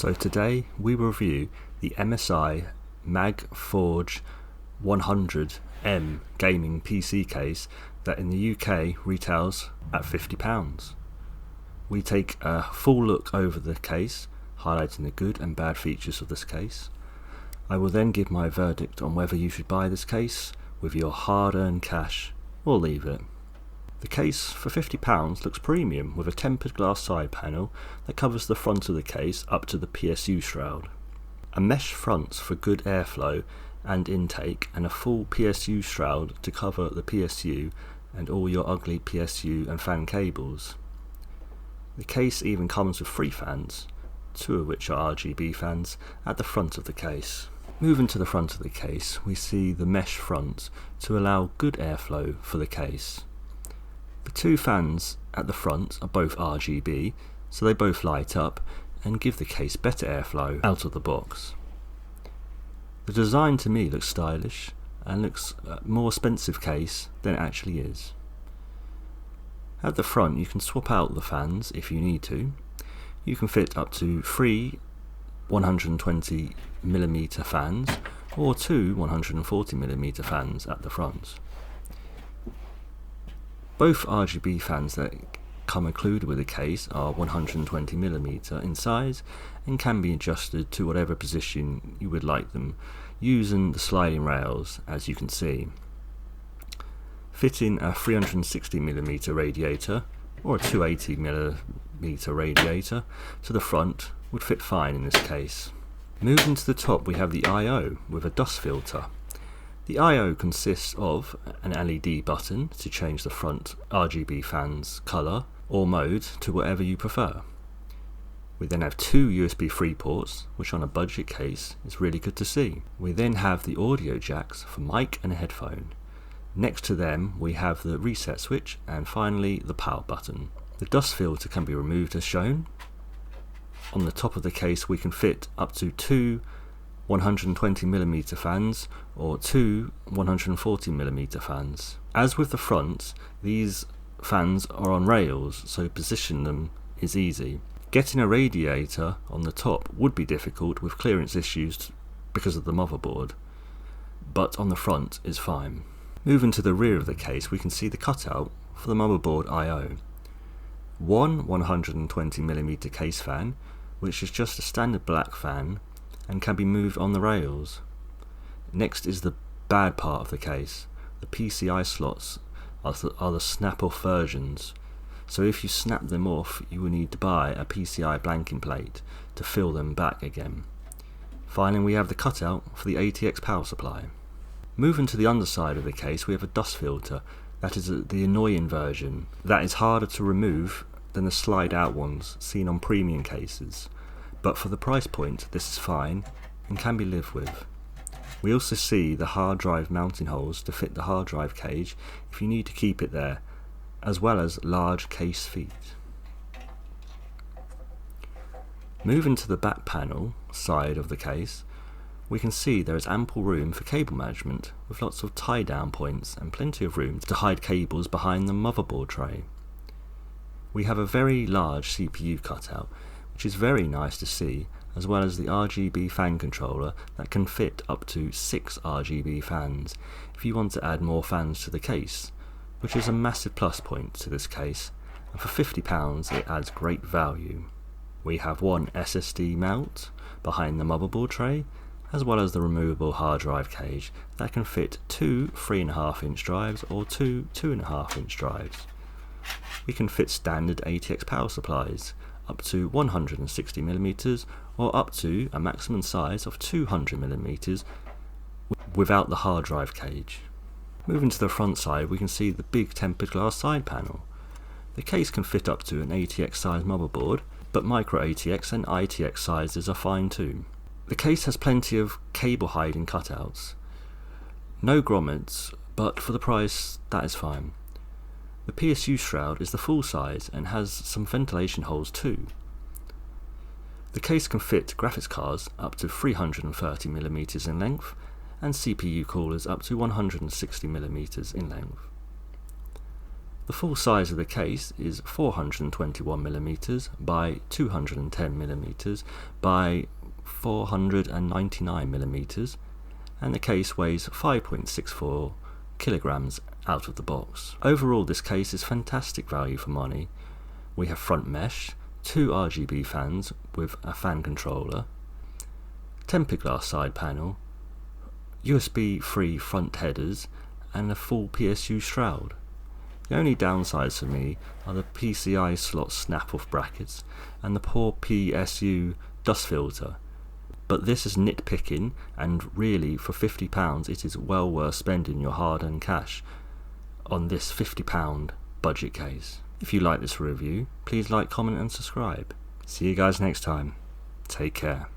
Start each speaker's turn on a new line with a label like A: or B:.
A: So today we will review the MSI MAG FORGE 100M gaming PC case that in the UK retails at £50. We take a full look over the case, highlighting the good and bad features of this case. I will then give my verdict on whether you should buy this case with your hard-earned cash or leave it. The case for £50 looks premium with a tempered glass side panel that covers the front of the case up to the PSU shroud. A mesh front for good airflow and intake, and a full PSU shroud to cover the PSU and all your ugly PSU and fan cables. The case even comes with 3 fans, 2 of which are RGB fans, at the front of the case. Moving to the front of the case, we see the mesh front to allow good airflow for the case. The 2 fans at the front are both RGB, so they both light up and give the case better airflow out of the box. The design to me looks stylish and looks a more expensive case than it actually is. At the front you can swap out the fans if you need to. You can fit up to 3 120mm fans or 2 140mm fans at the front. Both RGB fans that come included with the case are 120mm in size and can be adjusted to whatever position you would like them using the sliding rails, as you can see. Fitting a 360mm radiator or a 280mm radiator to the front would fit fine in this case. Moving to the top, we have the I/O with a dust filter. The I/O consists of an LED button to change the front RGB fan's colour or mode to whatever you prefer. We then have 2 USB 3 ports, which on a budget case is really good to see. We then have the audio jacks for mic and headphone. Next to them we have the reset switch and finally the power button. The dust filter can be removed as shown. On the top of the case we can fit up to 2 120mm fans or 2 140mm fans. As with the front, these fans are on rails, so position them is easy. Getting a radiator on the top would be difficult with clearance issues because of the motherboard, but on the front is fine. Moving to the rear of the case, we can see the cutout for the motherboard I/O. One 120mm case fan, which is just a standard black fan and can be moved on the rails. Next is the bad part of the case. The PCI slots are the snap-off versions, so if you snap them off you will need to buy a PCI blanking plate to fill them back again. Finally we have the cutout for the ATX power supply. Moving to the underside of the case, we have a dust filter that is the annoying version that is harder to remove than the slide out ones seen on premium cases, but for the price point this is fine and can be lived with. We also see the hard drive mounting holes to fit the hard drive cage if you need to keep it there, as well as large case feet. Moving to the back panel side of the case, we can see there is ample room for cable management with lots of tie down points and plenty of room to hide cables behind the motherboard tray. We have a very large CPU cutout, which is very nice to see, as well as the RGB fan controller that can fit up to 6 RGB fans if you want to add more fans to the case, which is a massive plus point to this case, and for £50 it adds great value. We have one SSD mount behind the motherboard tray, as well as the removable hard drive cage that can fit 2 3.5-inch drives or 2 2.5-inch drives. We can fit standard ATX power supplies up to 160mm or up to a maximum size of 200mm without the hard drive cage. Moving to the front side, we can see the big tempered glass side panel. The case can fit up to an ATX size motherboard, but micro ATX and ITX sizes are fine too. The case has plenty of cable hiding cutouts. No grommets, but for the price that is fine. The PSU shroud is the full size and has some ventilation holes too. The case can fit graphics cards up to 330mm in length and CPU coolers up to 160mm in length. The full size of the case is 421mm by 210mm by 499mm, and the case weighs 5.64 kilograms out of the box. Overall, this case is fantastic value for money. We have front mesh, 2 RGB fans with a fan controller, tempered glass side panel, USB-free front headers, and a full PSU shroud. The only downsides for me are the PCI slot snap-off brackets and the poor PSU dust filter. But this is nitpicking, and really for £50 it is well worth spending your hard-earned cash on this £50 budget case. If you like this review, please like, comment and subscribe. See you guys next time. Take care.